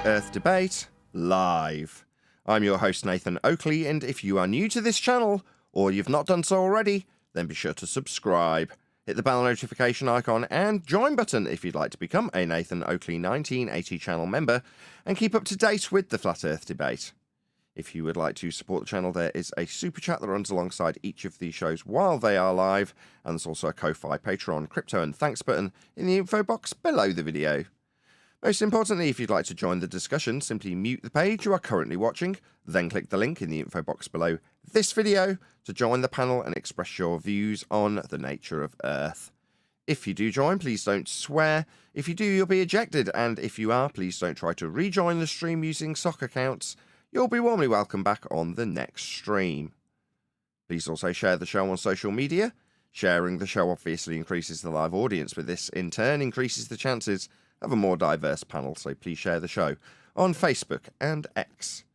Earth debate live. I'm your host Nathan Oakley, and if you are new to this channel, or you've not done so already, then be sure to subscribe. Hit the bell notification icon and join button if you'd like to become a Nathan Oakley 1980 channel member and keep up to date with the Flat Earth debate. If you would like to support the channel, there is a super chat that runs alongside each of these shows while they are live, and there's also a Ko-Fi, Patreon, crypto and thanks button in the info box below the video. Most importantly, if you'd like to join the discussion, simply mute the page you are currently watching, then click the link in the info box below this video to join the panel and express your views on the nature of Earth. If you do join, please don't swear. If you do, you'll be ejected, and if you are, please don't try to rejoin the stream using sock accounts. You'll be warmly welcome back on the next stream. Please also share the show on social media. Sharing the show obviously increases the live audience, but this in turn increases the chances of a more diverse panel, so please share the show on Facebook and X.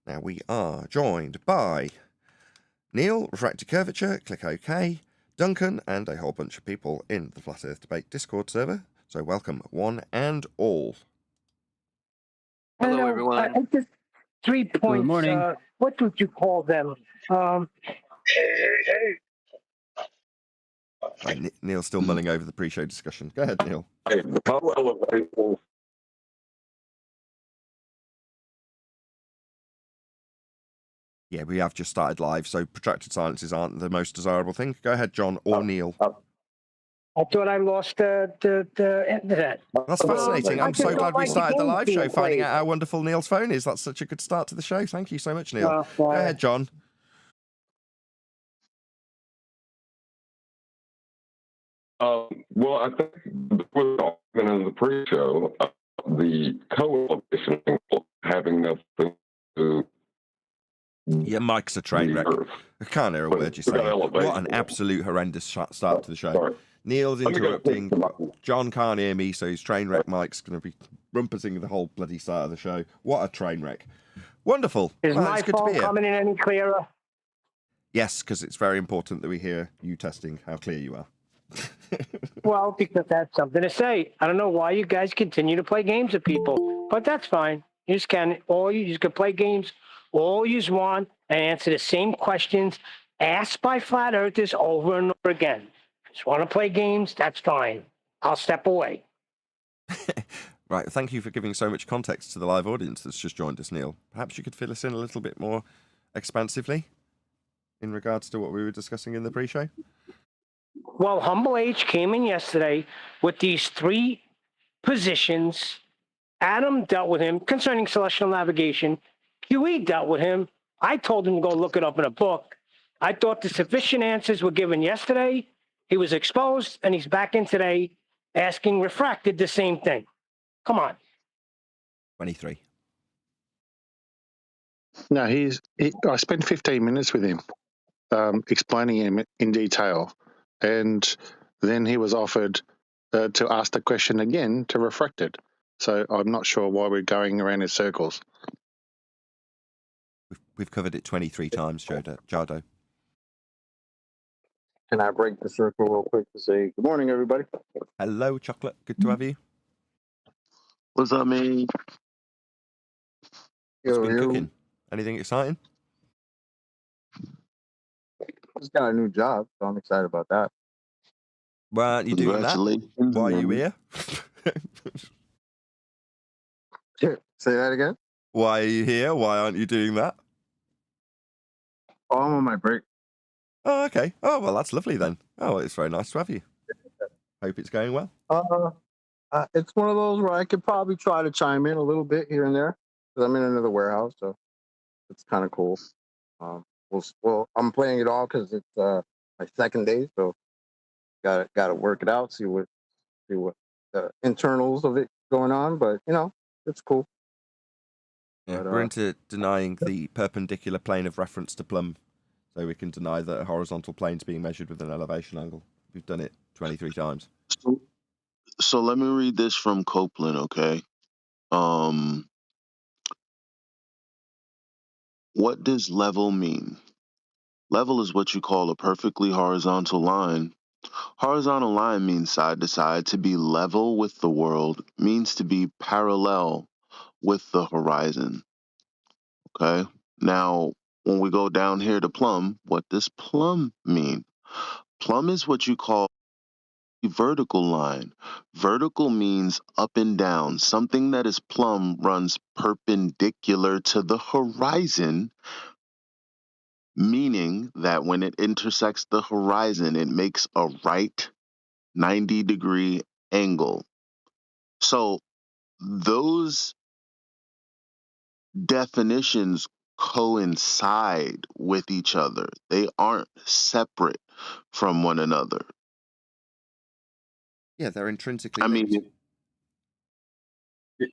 Now we are joined by Neil, Refracted Curvature, click OK, Duncan, and a whole bunch of people in the Flat Earth Debate Discord server. So welcome one and all. Hello everyone. Just 3 points. Good morning. What would you call them? Right, Neil's still mulling over the pre-show discussion. Go ahead, Neil. Yeah, we have just started live, so protracted silences aren't the most desirable thing. Go ahead, John or Neil. I thought I lost the internet. That's fascinating. I'm so glad we started the live show, being finding played. out how wonderful Neil's phone is. That's such a good start to the show. Thank you so much, Neil. Go ahead, John. Well, I think was in the pre-show, the coalition having nothing to. Your mic's a train wreck. I can't hear a word you're saying. What an absolute horrendous start to the show. Sorry. Neil's interrupting. John can't hear me, so his train wreck mic's going to be rumpusing the whole bloody start of the show. What a train wreck. Wonderful. Is Well, my it's good to be phone here. coming in any clearer? Yes, because it's very important that we hear you testing how clear you are. Well, because that's something to say. I don't know why you guys continue to play games with people, but that's fine. You just can, you just can play games all you want and answer the same questions asked by flat earthers over and over again. Just want to play games? That's fine. I'll step away. Right, thank you for giving so much context to the live audience that's just joined us, Neil. Perhaps you could fill us in a little bit more expansively in regards to what we were discussing in the pre-show? Well, Humble H came in yesterday with these 3 positions. Adam dealt with him concerning celestial navigation. QE dealt with him. I told him to go look it up in a book. I thought the sufficient answers were given yesterday. He was exposed, and he's back in today asking Refracted the same thing. Come on. 23. No, I spent 15 minutes with him, explaining him in detail, and then he was offered to ask the question again to Refracted. So I'm not sure why we're going around in circles. We've covered it 23 times, Jardo. Can I break the circle real quick to say good morning, everybody? Hello, Chocolate. Good to have you. What's up, man? What's been cooking? Anything exciting? Just got a new job, so I'm excited about that. Why aren't you doing that? Congratulations, Why are you man. here? Say that again? Why are you here? Why aren't you doing that? Oh, I'm on my break. Oh, okay. Oh, well, that's lovely then. Oh, it's very nice to have you. Hope it's going well. It's one of those where I could probably try to chime in a little bit here and there because I'm in another warehouse, so it's kind of cool. Well, I'm playing it all because it's my second day, so gotta work it out, see what the internals of it going on, but it's cool. Yeah, But, we're into denying the perpendicular plane of reference to Plumb, so we can deny that a horizontal plane's being measured with an elevation angle. We've done it 23 times. So let me read this from Copeland, okay? What does level mean? Level is what you call a perfectly horizontal line. Horizontal line means side to side. To be level with the world means to be parallel with the horizon. Okay. Now, when we go down here to plumb, what does plumb mean? Plumb is what you call a vertical line. Vertical means up and down. Something that is plumb runs perpendicular to the horizon, meaning that when it intersects the horizon, it makes a right 90-degree angle. So those definitions coincide with each other. They aren't separate from one another. Yeah, they're intrinsically I linked. mean, you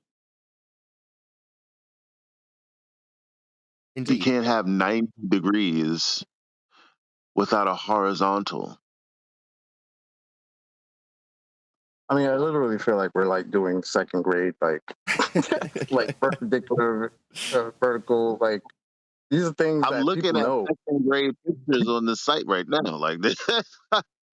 Indeed. can't have 90 degrees without a horizontal. I mean, I literally feel like we're like doing second grade, like perpendicular, vertical. Like these are things I'm that looking people at know. second grade pictures on the site right now. Like this,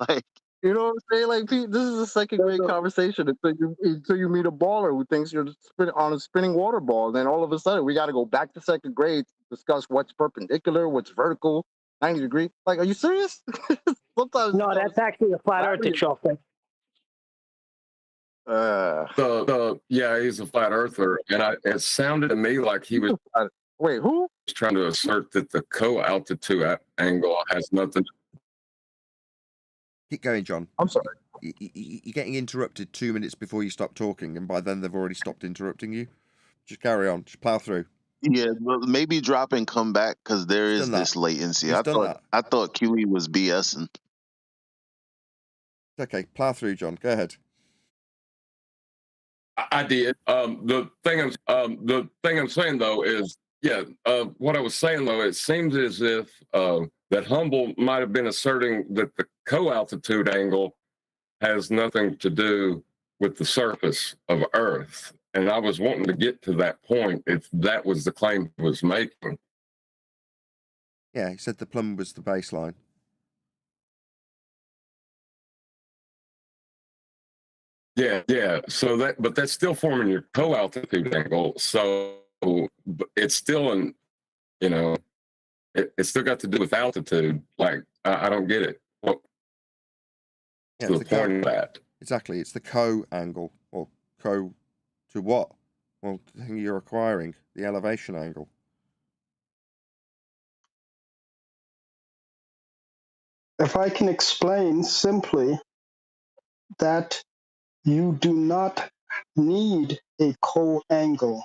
like You know what I'm saying? Like this is a second grade conversation until you meet a baller who thinks you're on a spinning water ball. Then all of a sudden we got to go back to second grade to discuss what's perpendicular, what's vertical, 90 degree. Like, are you serious? Sometimes No, that's actually a flat earth itself thing. Yeah, he's a flat earther, and it sounded to me like he was wait, who? trying to assert that the co-altitude angle has nothing. Keep going, John. I'm sorry. You're getting interrupted 2 minutes before you stop talking, and by then they've already stopped interrupting you. Just carry on. Just plow through. Yeah, well, maybe drop and come back because there He's is done that. this latency. He's done that. I thought QE was BSing. Okay, plow through, John. Go ahead. I did. The thing I'm saying though is, yeah. What I was saying though, it seems as if that Humble might have been asserting that the co-altitude angle has nothing to do with the surface of Earth, and I was wanting to get to that point if that was the claim he was making. Yeah, he said the plumb was the baseline. Yeah. So but that's still forming your co-altitude angle. So it's still it's still got to do with altitude. Like I don't get it. What's the point of that? Exactly. It's the co-angle, or co to what? Well, the thing you're acquiring, the elevation angle. If I can explain simply that you do not need a co-angle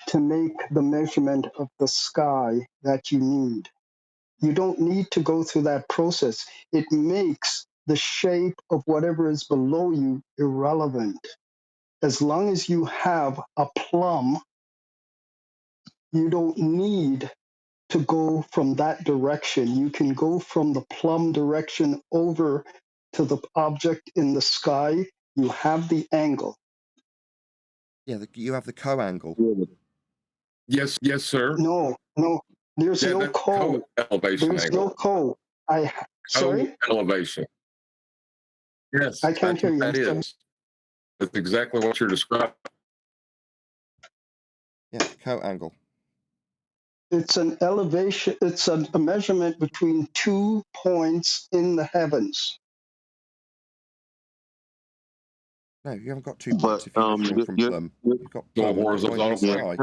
to make the measurement of the sky that you need. You don't need to go through that process. It makes the shape of whatever is below you irrelevant. As long as you have a plumb, you don't need to go from that direction. You can go from the plumb direction over to the object in the sky. You have the angle. Yeah, you have the co-angle. Yes, sir. No. There's no co. Elevation There's angle. no co. Sorry? Elevation. Yes, I can't hear you. That is. That's exactly what you're describing. Yeah, co-angle. It's an elevation. It's a measurement between 2 points in the heavens. No, you haven't got 2 points But if you're measuring from plumb. You've got plumb and a point in the sky.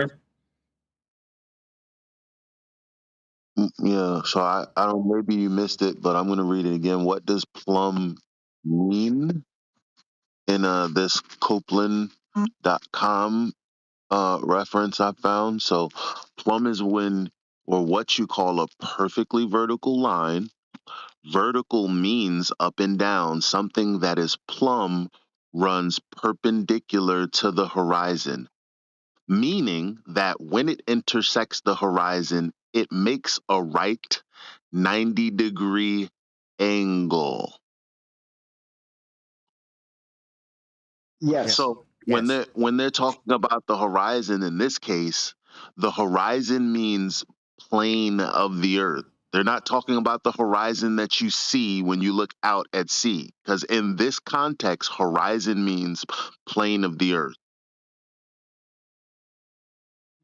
Yeah, so I don't, maybe you missed it, but I'm going to read it again. What does plumb mean? In this Copeland.com reference I found. So plumb is when, or what you call a perfectly vertical line. Vertical means up and down. Something that is plumb runs perpendicular to the horizon, meaning that when it intersects the horizon, it makes a right 90-degree angle. Yes. So when they're talking about the horizon in this case, the horizon means plane of the earth. They're not talking about the horizon that you see when you look out at sea, because in this context, horizon means plane of the earth.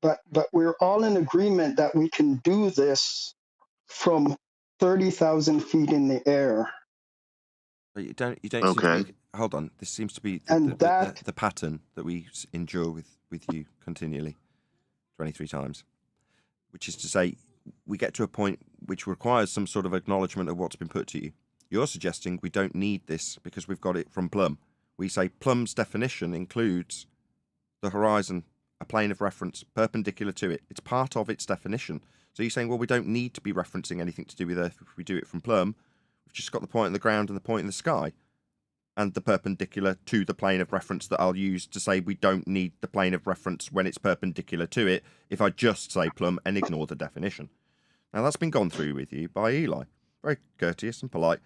but we're all in agreement that we can do this from 30,000 feet in the air. But you don't seem Okay. to be, hold on, this seems to be And that the pattern that we endure with you continually, 23 times, which is to say we get to a point which requires some sort of acknowledgement of what's been put to you. You're suggesting we don't need this because we've got it from Plum. We say Plum's definition includes the horizon, a plane of reference perpendicular to it. It's part of its definition. So you're saying, well, we don't need to be referencing anything to do with Earth if we do it from Plum. We've just got the point in the ground and the point in the sky, and the perpendicular to the plane of reference that I'll use to say we don't need the plane of reference when it's perpendicular to it if I just say Plum and ignore the definition. Now, that's been gone through with you by Eli. Very courteous and polite.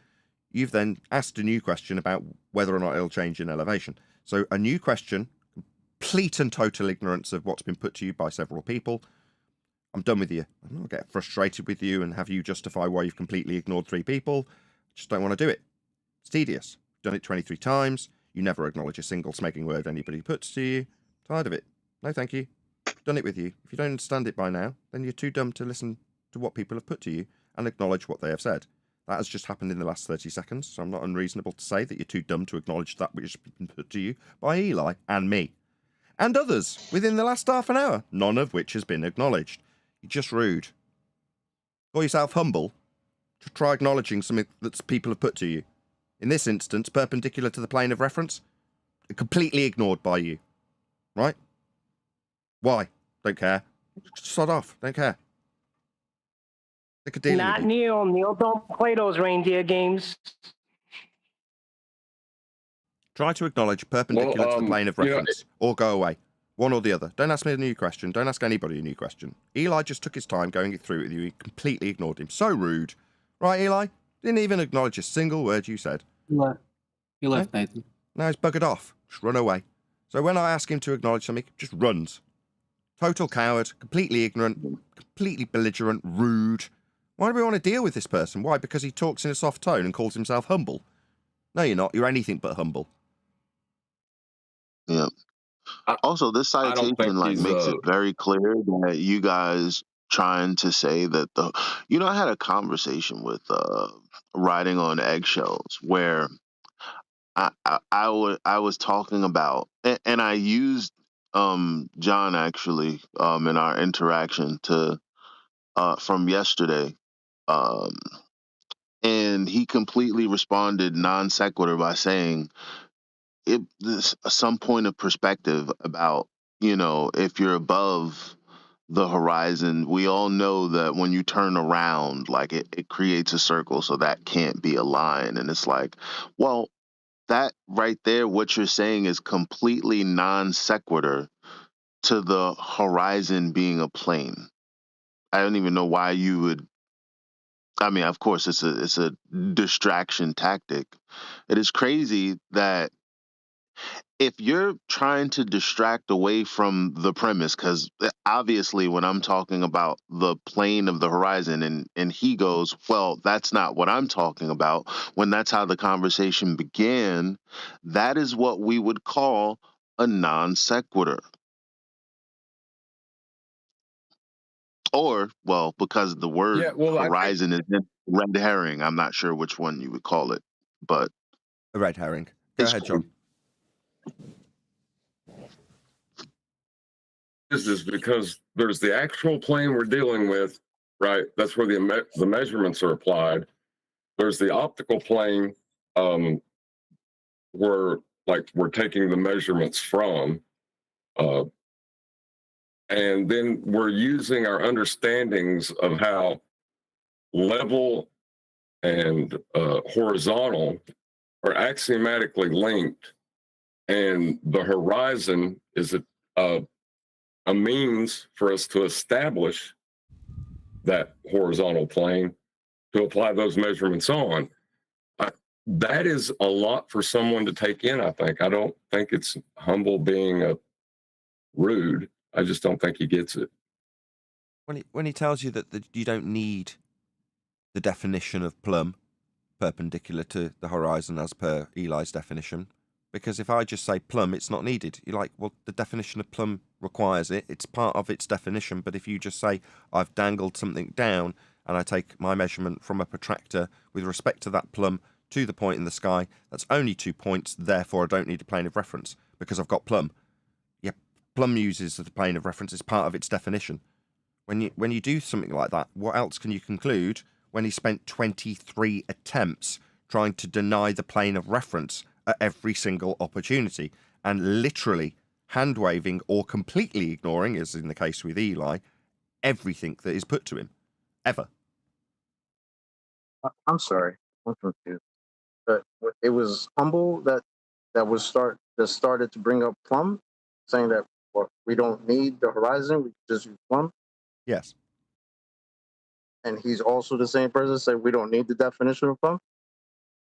You've then asked a new question about whether or not it'll change in elevation. So a new question, complete and total ignorance of what's been put to you by several people. I'm done with you. I'm not getting frustrated with you and have you justify why you've completely ignored 3 people. Just don't want to do it. It's tedious. You've done it 23 times. You never acknowledge a single smacking word anybody puts to you. Tired of it. No, thank you. Done it with you. If you don't understand it by now, then you're too dumb to listen to what people have put to you and acknowledge what they have said. That has just happened in the last 30 seconds, so I'm not unreasonable to say that you're too dumb to acknowledge that which has been put to you by Eli and me. And others within the last half an hour, none of which has been acknowledged. You're just rude. Call yourself humble. To try acknowledging something that people have put to you. In this instance, perpendicular to the plane of reference, completely ignored by you. Right? Why? Don't care. Just sod off. Don't care. Sick of dealing Not with you. Neil. Neil don't play those reindeer games. Try to acknowledge perpendicular to the plane of reference, or go away. One or the other. Don't ask me a new question. Don't ask anybody a new question. Eli just took his time going it through with you. He completely ignored him. So rude. Right, Eli? Didn't even acknowledge a single word you said. He left, Nathan. Now he's buggered off. Just run away. So when I ask him to acknowledge something, just runs. Total coward, completely ignorant, completely belligerent, rude. Why do we want to deal with this person? Why? Because he talks in a soft tone and calls himself humble. No, you're not. You're anything but humble. Yeah. Also, this I don't citation think he's, makes it very clear that you guys trying to say that I had a conversation with riding on eggshells where I was talking about and I used John actually in our interaction to from yesterday, um, and he completely responded non sequitur by saying this some point of perspective about if you're above the horizon. We all know that when you turn around, like it creates a circle, so that can't be a line. And it's like, well, that right there, what you're saying is completely non sequitur to the horizon being a plane. I don't even know why you would. I mean, of course, it's a distraction tactic. It is crazy that if you're trying to distract away from the premise, because obviously when I'm talking about the plane of the horizon and he goes, well, that's not what I'm talking about, when that's how the conversation began, that is what we would call a non sequitur. Or, well, because the word Yeah, well, I think horizon is in red herring, I'm not sure which one you would call it, but A red herring. Go it's ahead, John. is because there's the actual plane we're dealing with, right? That's where the measurements are applied. There's the optical plane, where we're taking the measurements from, uh, and then we're using our understandings of how level and horizontal are axiomatically linked, and the horizon is a means for us to establish that horizontal plane to apply those measurements on. That is a lot for someone to take in, I think. I don't think it's humble being rude. I just don't think he gets it. When he tells you that you don't need the definition of plumb perpendicular to the horizon as per Eli's definition, because if I just say plumb, it's not needed. You're like, well, the definition of plumb requires it. It's part of its definition. But if you just say, I've dangled something down and I take my measurement from a protractor with respect to that plumb to the point in the sky, that's only 2 points, therefore I don't need a plane of reference because I've got plumb. Yeah, plumb uses the plane of reference. It's part of its definition. When you do something like that, what else can you conclude when he spent 23 attempts trying to deny the plane of reference at every single opportunity and literally hand-waving or completely ignoring, as in the case with Eli, everything that is put to him, ever? I'm sorry, I'm confused. But it was Humble that started to bring up Plum, saying that we don't need the horizon, we just use Plum. Yes. And he's also the same person that said we don't need the definition of Plum.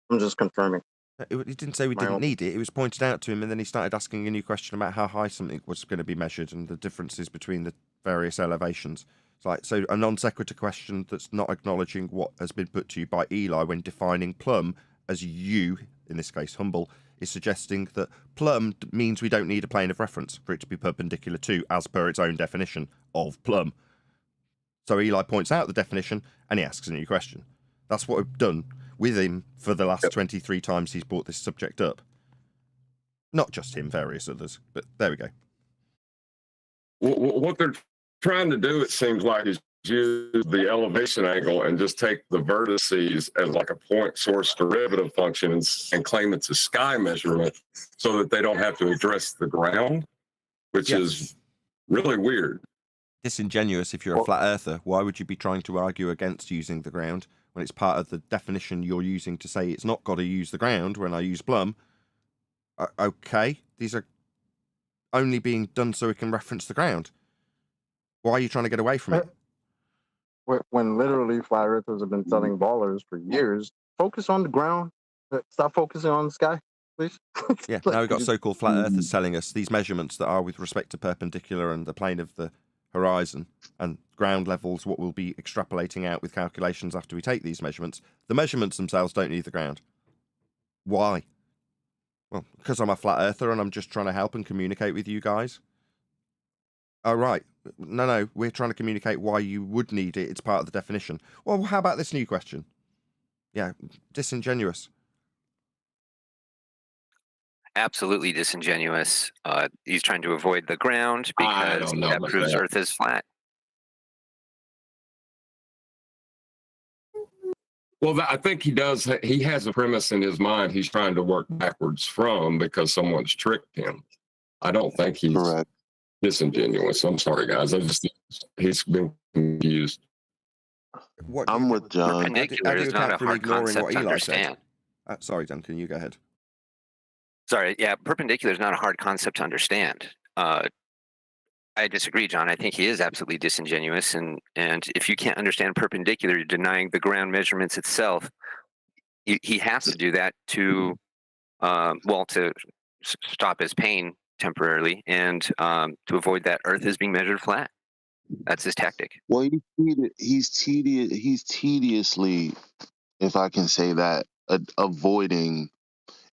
I'm just confirming. He didn't say we didn't need it. It was pointed out to him, and then he started asking a new question about how high something was going to be measured and the differences between the various elevations. It's like, so a non sequitur question that's not acknowledging what has been put to you by Eli when defining plumb as you, in this case Humble, is suggesting that plumb means we don't need a plane of reference for it to be perpendicular to, as per its own definition of plumb. So Eli points out the definition and he asks a new question. That's what we've done with him for the last 23 times he's brought this subject up. Not just him, various others, but there we go. What they're trying to do, it seems like, is use the elevation angle and just take the vertices as like a point source derivative function and claim it's a sky measurement so that they don't have to address the ground, which is really weird. Disingenuous if you're a flat earther. Why would you be trying to argue against using the ground when it's part of the definition you're using to say it's not got to use the ground when I use plumb? Okay, these are only being done so we can reference the ground. Why are you trying to get away from it? When literally flat earthers have been telling ballers for years, focus on the ground, stop focusing on the sky, please. Yeah, now we've got so-called flat earthers telling us these measurements that are with respect to perpendicular and the plane of the horizon and ground levels, what we'll be extrapolating out with calculations after we take these measurements. The measurements themselves don't need the ground. Why? Well, because I'm a flat earther and I'm just trying to help and communicate with you guys. Oh, right. No, we're trying to communicate why you would need it. It's part of the definition. Well, how about this new question? Yeah, disingenuous. Absolutely disingenuous. He's trying to avoid the ground because that proves Earth is flat. Well, I think he does. He has a premise in his mind he's trying to work backwards from because someone's tricked him. I don't think he's disingenuous. I'm sorry, guys. He's been confused. I'm with John. Perpendicular is not a hard concept to understand. Sorry, Duncan, you go ahead. Sorry, yeah, perpendicular is not a hard concept to understand. I disagree, John. I think he is absolutely disingenuous, and if you can't understand perpendicular, you're denying the ground measurements itself. He has to do that to stop his pain temporarily and to avoid that Earth is being measured flat. That's his tactic. Well, he's tediously, if I can say that, avoiding.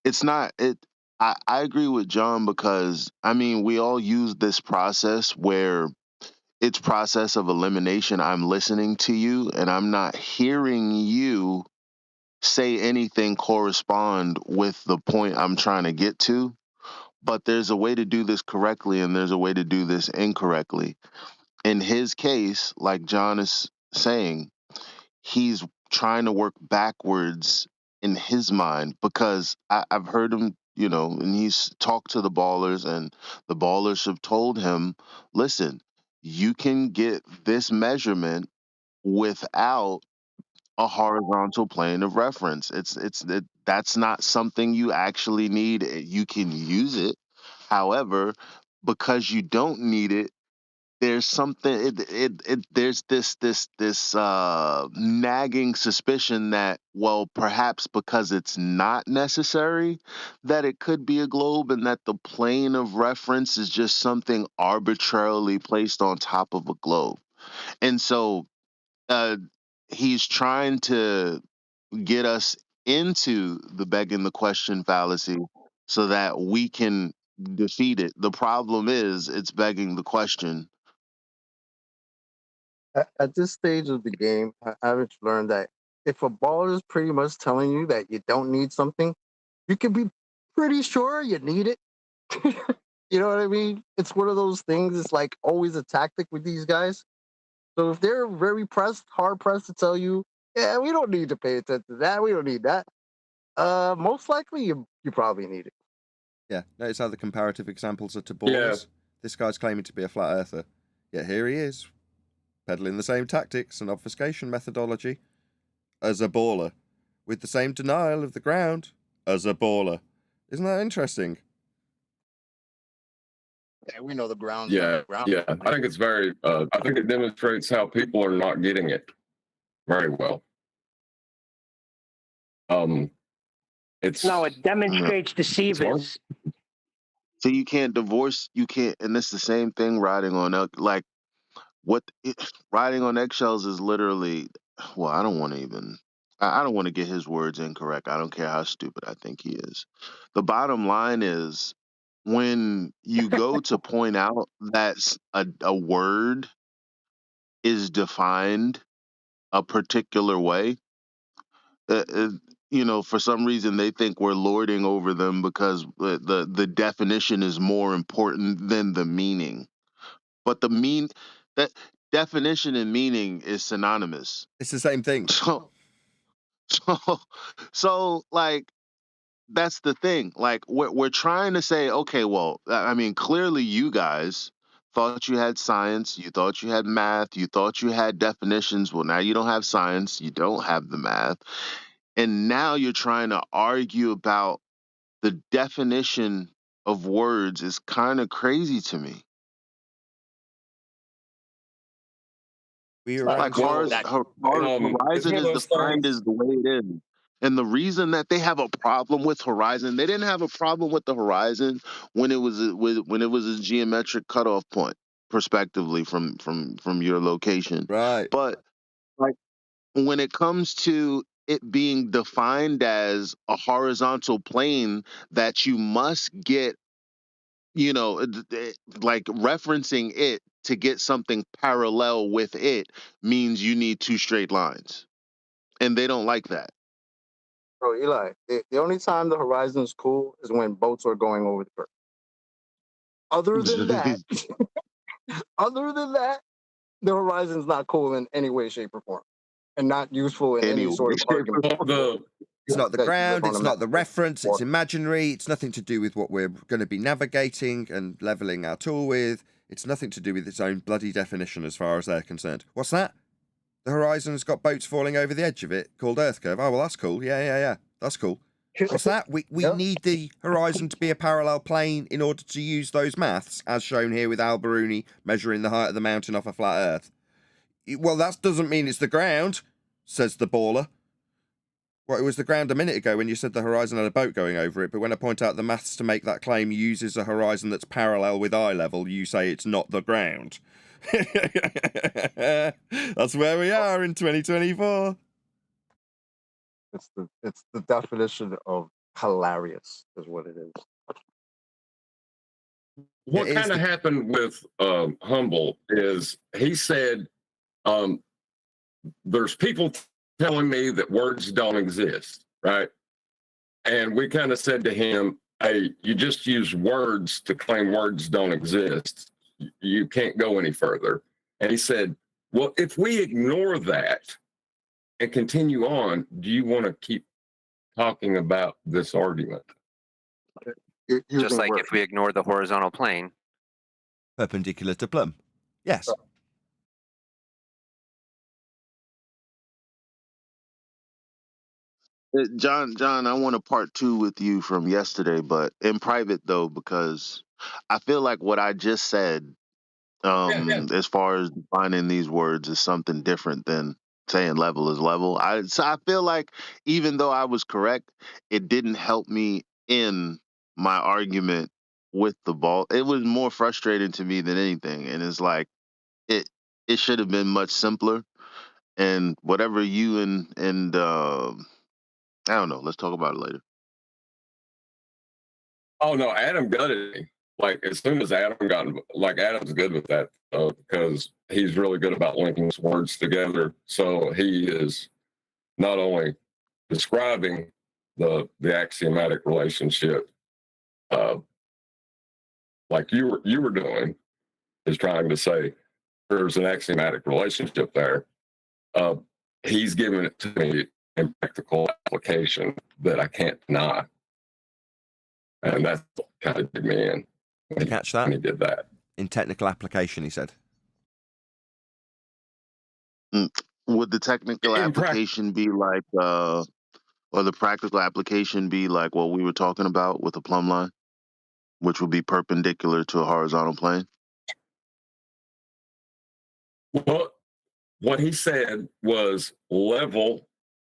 It's not it. I agree with John because I mean we all use this process where it's process of elimination. I'm listening to you and I'm not hearing you say anything correspond with the point I'm trying to get to. But there's a way to do this correctly and there's a way to do this incorrectly. In his case, like John is saying, he's trying to work backwards in his mind because I've heard him, and he's talked to the ballers and the ballers have told him, listen, you can get this measurement without a horizontal plane of reference. That's not something you actually need. You can use it. However, because you don't need it, there's something there's this nagging suspicion that, well, perhaps because it's not necessary that it could be a globe and that the plane of reference is just something arbitrarily placed on top of a globe. And so he's trying to get us into the begging the question fallacy so that we can defeat it. The problem is it's begging the question. At this stage of the game, I've learned that if a ball is pretty much telling you that you don't need something, you can be pretty sure you need it. You know what I mean? It's one of those things. It's like always a tactic with these guys. So if they're very hard pressed to tell you, yeah, we don't need to pay attention to that. We don't need that. Most likely you probably need it. Yeah, notice how the comparative examples are to Yeah. ballers. This guy's claiming to be a flat earther, yet here he is, peddling the same tactics and obfuscation methodology as a baller, with the same denial of the ground as a baller. Isn't that interesting? Yeah, we know the ground. Yeah, yeah. I think it's very. I think it demonstrates how people are not getting it very well. It's No, it demonstrates deceivers. So you can't, and it's the same thing riding on like riding on eggshells is literally. Well, I don't want to even. I don't want to get his words incorrect. I don't care how stupid I think he is. The bottom line is when you go to point out that a word is defined a particular way, uh, uh, for some reason they think we're lording over them because the definition is more important than the meaning. But that definition and meaning is synonymous. It's the same thing. So, so like that's the thing. Like we're trying to say, okay, well, I mean, clearly you guys thought you had science, you thought you had math, you thought you had definitions. Well, now you don't have science, you don't have the math, and now you're trying to argue about the definition of words is kind of crazy to me. We Like around Horizon one is of those defined things. as the way it is. And the reason that they have a problem with Horizon, they didn't have a problem with the Horizon when it was a geometric cutoff point, prospectively from your location. right. But like when it comes to it being defined as a horizontal plane that you must get, like referencing it to get something parallel with it means you need two straight lines. And they don't like that. Bro, Eli, the only time the horizon is cool is when boats are going over the curve. Other than that, the horizon's not cool in any way, shape, or form, and not useful in any Anyway, sort of argument. It's not the that you ground, put on it's a not map. the reference, it's imaginary, it's nothing to do with what we're going to be navigating and leveling our tool with. It's nothing to do with its own bloody definition as far as they're concerned. What's that? The horizon's got boats falling over the edge of it called Earth curve. Oh, well, that's cool. Yeah. That's cool. What's that? We Yep. need the horizon to be a parallel plane in order to use those maths, as shown here with Al-Biruni measuring the height of the mountain off a flat Earth. Well, that doesn't mean it's the ground, says the baller. Well, it was the ground a minute ago when you said the horizon had a boat going over it, but when I point out the maths to make that claim uses a horizon that's parallel with eye level, you say it's not the ground. That's where we are in 2024. It's the definition of hilarious, is what it is. What kind of happened with Humble is he said, there's people telling me that words don't exist, right? And we kind of said to him, hey, you just use words to claim words don't exist. You can't go any further. And he said, well, if we ignore that and continue on, do you want to keep talking about this argument? Just like if we ignore the horizontal plane. Perpendicular to plumb. Yes. John, I want a part 2 with you from yesterday, but in private though, because I feel like what I just said, as far as defining these words, is something different than saying level is level. So I feel like even though I was correct, it didn't help me in my argument with the ball. It was more frustrating to me than anything, and it's like it should have been much simpler. And whatever you and I don't know. Let's talk about it later. Oh no, Adam gutted me. Like as soon as Adam got, like Adam's good with that because he's really good about linking his words together. So he is not only describing the axiomatic relationship, uh, like you were doing, is trying to say there's an axiomatic relationship there. Uh, he's giving it to me in practical application that I can't deny, and that's what kind of did me in. Did you catch that? When he did that. In technical application, he said. Would the technical In application be like, or the practical application be like what we were talking about with the plumb line, which would be perpendicular to a horizontal plane? Well, what he said was level.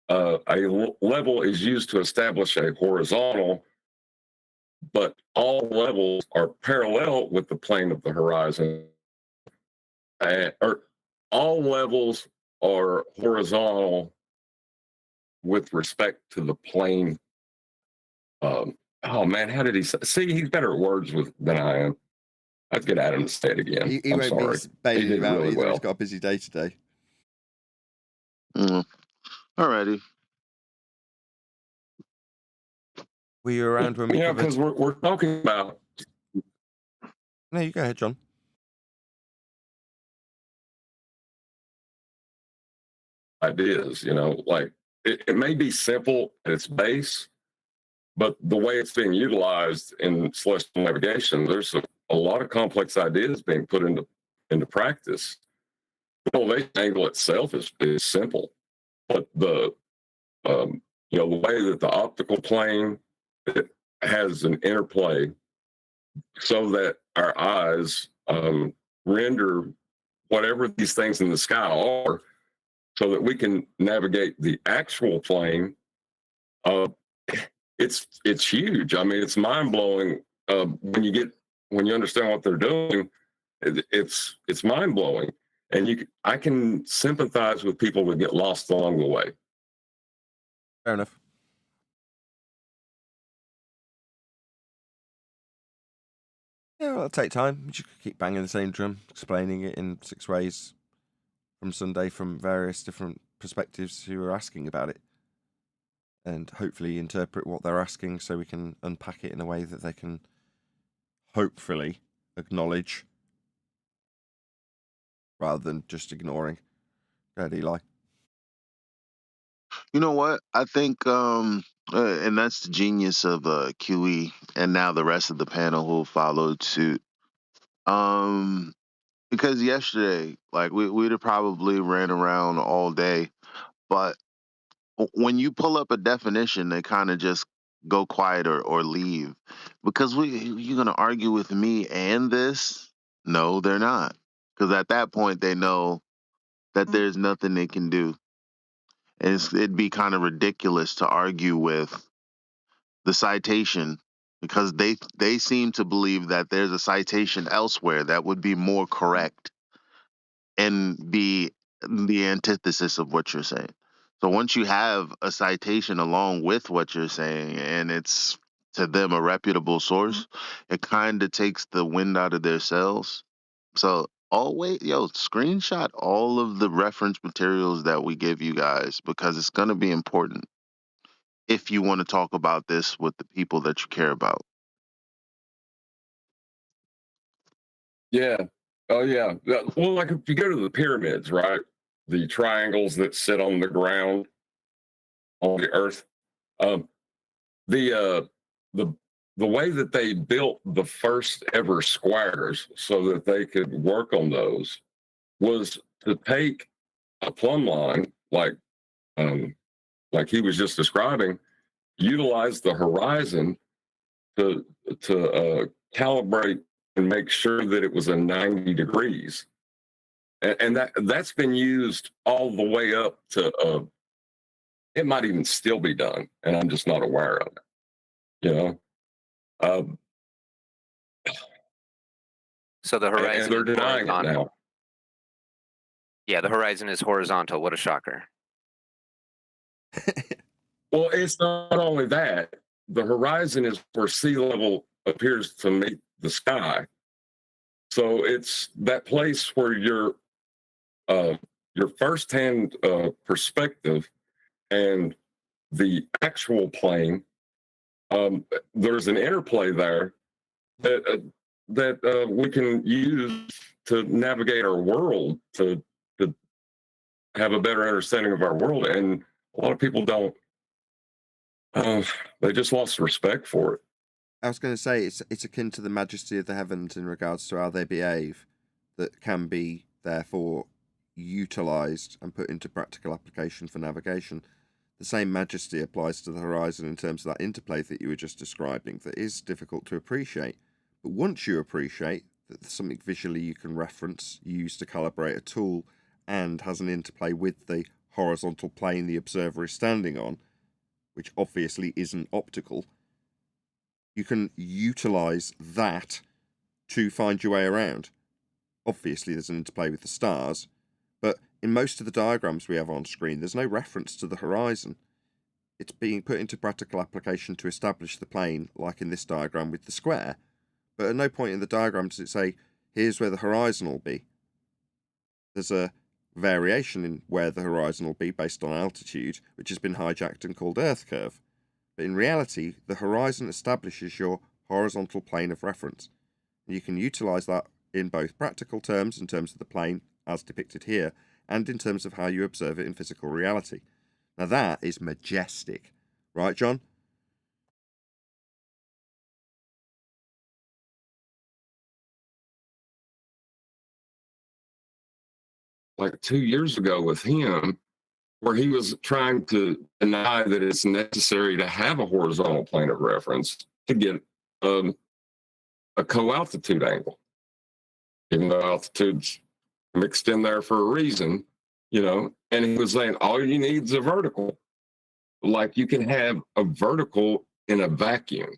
Level is used to establish a horizontal, but all levels are parallel with the plane of the horizon. Or all levels are horizontal with respect to the plane. Oh man, how did he say? See, he's better at words than I am. I'd get Adam to say it again. He I'm won't sorry. be bailing He him did out really either. well. He's got a busy day today. Alrighty. Were you around when we covered? Because we're talking about. No, you go ahead, John. Ideas, like it may be simple at its base, but the way it's being utilized in celestial navigation, there's a lot of complex ideas being put into practice. The elevation angle itself is simple, but the way that the optical plane has an interplay so that our eyes render whatever these things in the sky are, so that we can navigate the actual plane. It's huge. I mean, it's mind blowing when you understand what they're doing. It's mind blowing, and I can sympathize with people that get lost along the way. Fair enough. Yeah, well, it'll take time. We just keep banging the same drum, explaining it in 6 ways from Sunday from various different perspectives who are asking about it, and hopefully interpret what they're asking so we can unpack it in a way that they can hopefully acknowledge rather than just ignoring. Go ahead, Eli. You know what? I think, and that's the genius of QE, and now the rest of the panel who followed suit. Because yesterday, like we'd have probably ran around all day, but when you pull up a definition, they kind of just go quiet or leave. Because you're gonna argue with me and this? No, they're not. Because at that point, they know that there's nothing they can do. And it'd be kind of ridiculous to argue with the citation because they seem to believe that there's a citation elsewhere that would be more correct and be the antithesis of what you're saying. So once you have a citation along with what you're saying and it's to them a reputable source, it kind of takes the wind out of their sails. So always, screenshot all of the reference materials that we give you guys because it's going to be important if you want to talk about this with the people that you care about. Yeah. Oh, yeah. Well, like if you go to the pyramids, right? The triangles that sit on the ground on the earth. The way that they built the first ever squares so that they could work on those was to take a plumb line, like he was just describing, utilize the horizon to calibrate and make sure that it was a 90 degrees. And that's been used all the way up to, it might even still be done, and I'm just not aware of it, So the horizon and they're is denying it horizontal. now. Yeah, the horizon is horizontal. What a shocker. Well, it's not only that. The horizon is where sea level appears to meet the sky. So it's that place where your firsthand perspective and the actual plane, there's an interplay there that we can use to navigate our world, to have a better understanding of our world. And a lot of people don't. They just lost respect for it. I was going to say it's akin to the majesty of the heavens in regards to how they behave, that can be therefore utilized and put into practical application for navigation. The same majesty applies to the horizon in terms of that interplay that you were just describing, that is difficult to appreciate. But once you appreciate that there's something visually you can reference, use to calibrate a tool, and has an interplay with the horizontal plane the observer is standing on, which obviously isn't optical, you can utilize that to find your way around. Obviously, there's an interplay with the stars, but in most of the diagrams we have on screen, there's no reference to the horizon. It's being put into practical application to establish the plane, like in this diagram with the square, but at no point in the diagram does it say, here's where the horizon will be. There's a variation in where the horizon will be based on altitude, which has been hijacked and called Earth curve. But in reality, the horizon establishes your horizontal plane of reference. And you can utilize that in both practical terms, in terms of the plane, as depicted here, and in terms of how you observe it in physical reality. Now that is majestic. Right, John? Like 2 years ago with him, where he was trying to deny that it's necessary to have a horizontal plane of reference to get a co-altitude angle. Even though altitude's mixed in there for a reason, and he was saying all you need is a vertical. Like you can have a vertical in a vacuum,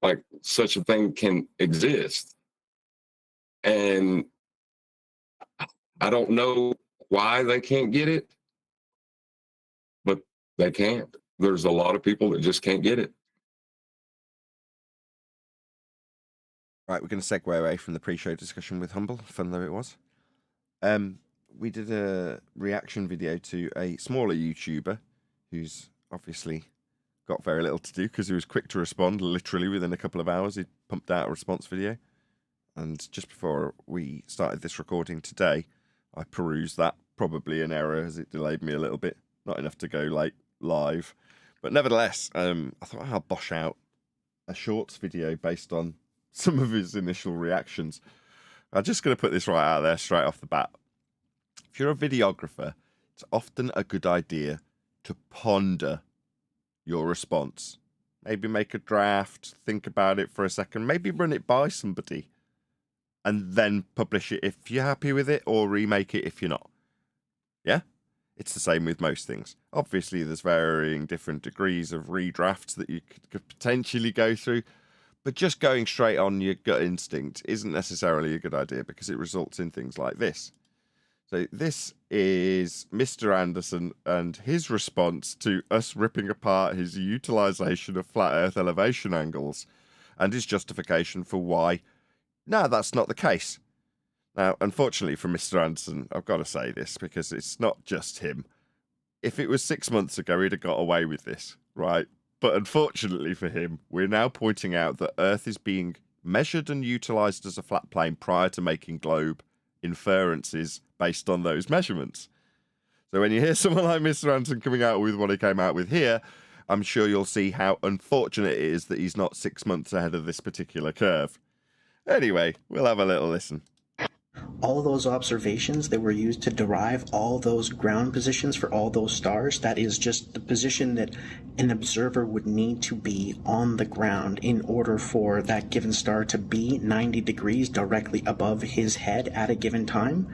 like such a thing can exist. And I don't know why they can't get it, but they can't. There's a lot of people that just can't get it. Right, we're going to segue away from the pre-show discussion with Humble, fun though it was. We did a reaction video to a smaller YouTuber who's obviously got very little to do because he was quick to respond. Literally within a couple of hours, he pumped out a response video. And just before we started this recording today, I perused that. Probably an error as it delayed me a little bit. Not enough to go live. But nevertheless, I thought I'll bosh out a shorts video based on some of his initial reactions. I'm just going to put this right out there straight off the bat. If you're a videographer, it's often a good idea to ponder your response. Maybe make a draft, think about it for a second, maybe run it by somebody, and then publish it if you're happy with it, or remake it if you're not. Yeah? It's the same with most things. Obviously, there's varying different degrees of redrafts that you could potentially go through, but just going straight on your gut instinct isn't necessarily a good idea because it results in things like this. So this is Mr. Anderson and his response to us ripping apart his utilization of flat Earth elevation angles and his justification for why, no, that's not the case. Now, unfortunately for Mr. Anderson, I've got to say this because it's not just him. If it was 6 months ago, he'd have got away with this, right? But unfortunately for him, we're now pointing out that Earth is being measured and utilized as a flat plane prior to making globe inferences based on those measurements. So when you hear someone like Mr. Anderson coming out with what he came out with here, I'm sure you'll see how unfortunate it is that he's not 6 months ahead of this particular curve. Anyway, we'll have a little listen. All those observations that were used to derive all those ground positions for all those stars, that is just the position that an observer would need to be on the ground in order for that given star to be 90 degrees directly above his head at a given time.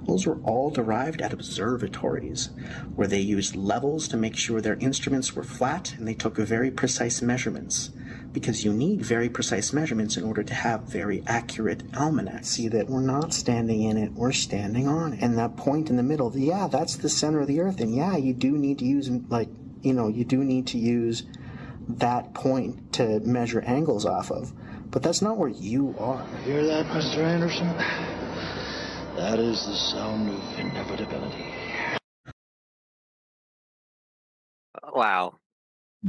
Those were all derived at observatories, where they used levels to make sure their instruments were flat, and they took very precise measurements. Because you need very precise measurements in order to have very accurate almanacs. See that we're not standing in it, we're standing on it. And that point in the middle, yeah, that's the center of the Earth. And yeah, you do need to use, you do need to use that point to measure angles off of. But that's not where you are. Hear that, Mr. Anderson? That is the sound of inevitability. Wow.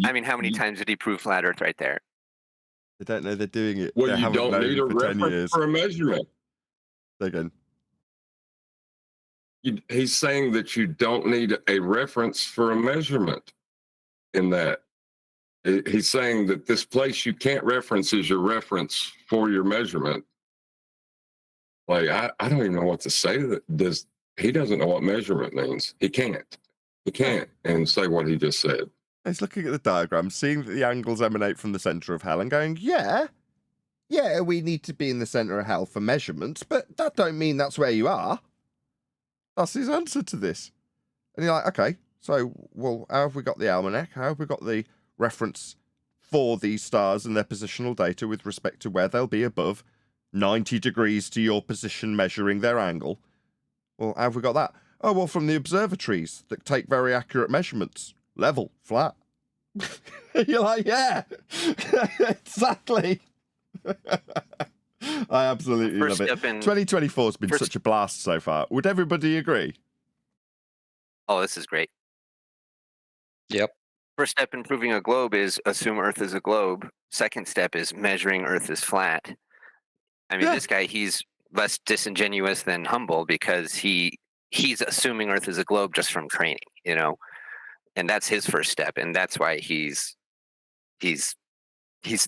I mean, how many times did he prove flat Earth right there? They don't know they're doing it. Well, They you haven't don't known need a for 10 reference years. for a measurement. Again. He's saying that you don't need a reference for a measurement in that. He's saying that this place you can't reference is your reference for your measurement. Like, I don't even know what to say. He doesn't know what measurement means. He can't. He can't and say what he just said. He's looking at the diagram, seeing that the angles emanate from the centre of hell and going, yeah, we need to be in the centre of hell for measurements, but that don't mean that's where you are. That's his answer to this. And you're like, okay, so, well, how have we got the almanac? How have we got the reference for these stars and their positional data with respect to where they'll be above 90 degrees to your position measuring their angle? Well, how have we got that? Oh, well, from the observatories that take very accurate measurements. Level, flat. You're like, yeah, exactly. I absolutely love it. 2024 has been such a blast so far. Would everybody agree? Oh, this is great. Yep. First step in proving a globe is assume Earth is a globe. Second step is measuring Earth is flat. I mean, this guy, he's less disingenuous than humble because he's assuming Earth is a globe just from training, you know, and that's his first step, and that's why he's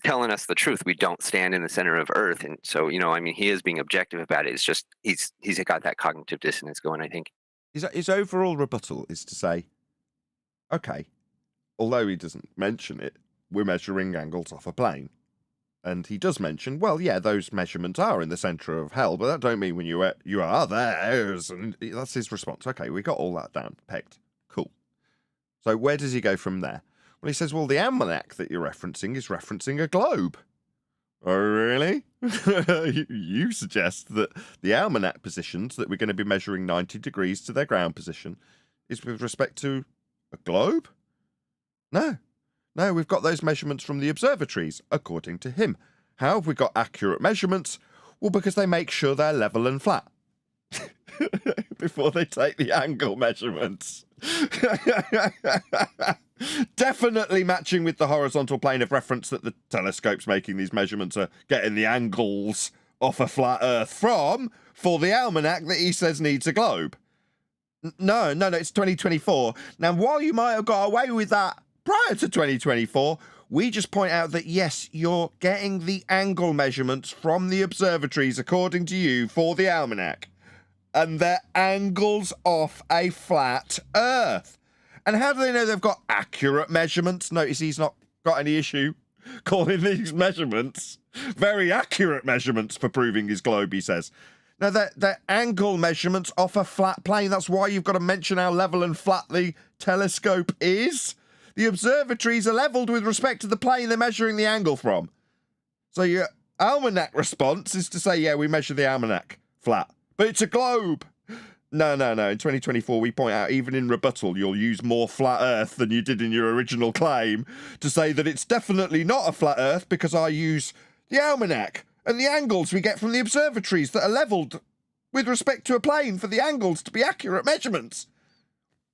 telling us the truth. We don't stand in the center of Earth, and so, you know, I mean, he is being objective about it. It's just he's got that cognitive dissonance going, I think. His overall rebuttal is to say, okay, although he doesn't mention it, we're measuring angles off a plane. And he does mention, well, yeah, those measurements are in the centre of hell, but that don't mean when you are there. And that's his response. Okay, we got all that down, pegged. Cool. So where does he go from there? Well, he says, well, the almanac that you're referencing is referencing a globe. Oh, really? You suggest that the almanac positions that we're going to be measuring 90 degrees to their ground position is with respect to a globe? No, we've got those measurements from the observatories, according to him. How have we got accurate measurements? Well, because they make sure they're level and flat before they take the angle measurements. Definitely matching with the horizontal plane of reference that the telescopes making these measurements are getting the angles off a flat Earth from for the almanac that he says needs a globe. No, it's 2024. Now, while you might have got away with that prior to 2024, we just point out that, yes, you're getting the angle measurements from the observatories, according to you, for the almanac. And they're angles off a flat Earth. And how do they know they've got accurate measurements? Notice he's not got any issue calling these measurements very accurate measurements for proving his globe, he says. Now, they're angle measurements off a flat plane. That's why you've got to mention how level and flat the telescope is. The observatories are leveled with respect to the plane they're measuring the angle from. So your almanac response is to say, yeah, we measure the almanac flat, but it's a globe. No. In 2024, we point out, even in rebuttal, you'll use more flat Earth than you did in your original claim to say that it's definitely not a flat Earth because I use the almanac and the angles we get from the observatories that are levelled with respect to a plane for the angles to be accurate measurements.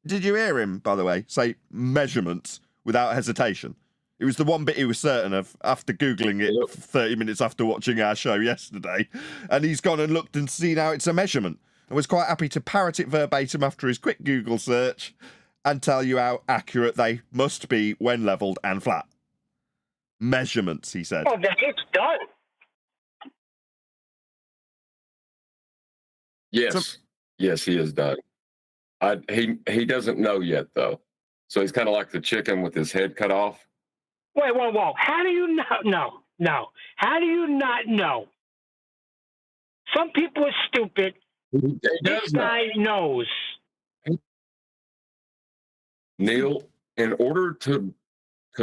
Did you hear him, by the way, say measurements without hesitation? It was the one bit he was certain of after Googling it 30 minutes after watching our show yesterday. And he's gone and looked and seen how it's a measurement and was quite happy to parrot it verbatim after his quick Google search and tell you how accurate they must be when levelled and flat. Measurements, he said. Oh, it's done. Yes, he is done. He doesn't know yet, though. So he's kind of like the chicken with his head cut off. Wait, whoa. How do you not know? No. How do you not know? Some people are stupid. This guy knows. Neil, in order to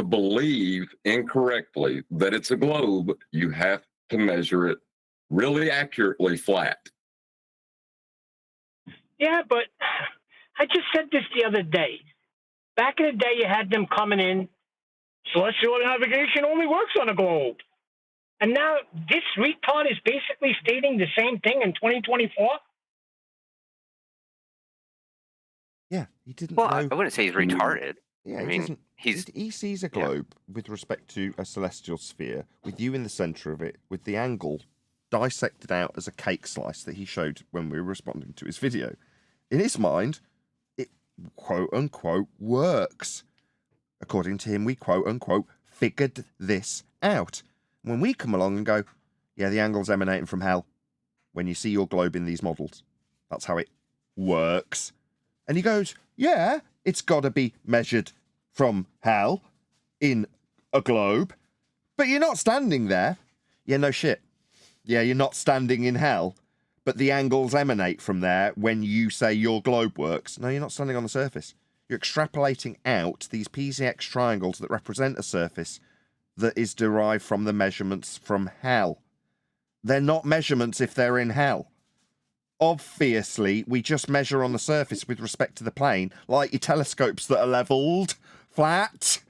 believe incorrectly that it's a globe, you have to measure it really accurately flat. Yeah, but I just said this the other day. Back in the day, you had them coming in Celestial navigation only works on a globe. And now this retard is basically stating the same thing in 2024? Yeah, he didn't Well, know. I wouldn't say he's retarded. Yeah, I he mean, doesn't. he's He sees a globe with respect to a celestial sphere, with you in the center of it, with the angle dissected out as a cake slice that he showed when we were responding to his video. In his mind, it quote unquote works. According to him, we quote unquote figured this out. When we come along and go, yeah, the angle's emanating from hell when you see your globe in these models. That's how it works. And he goes, yeah, it's got to be measured from hell in a globe. But you're not standing there. Yeah, no shit. Yeah, you're not standing in hell. But the angles emanate from there when you say your globe works. No, you're not standing on the surface. You're extrapolating out these PZX triangles that represent a surface that is derived from the measurements from hell. They're not measurements if they're in hell. Obviously, we just measure on the surface with respect to the plane, like your telescopes that are levelled, flat.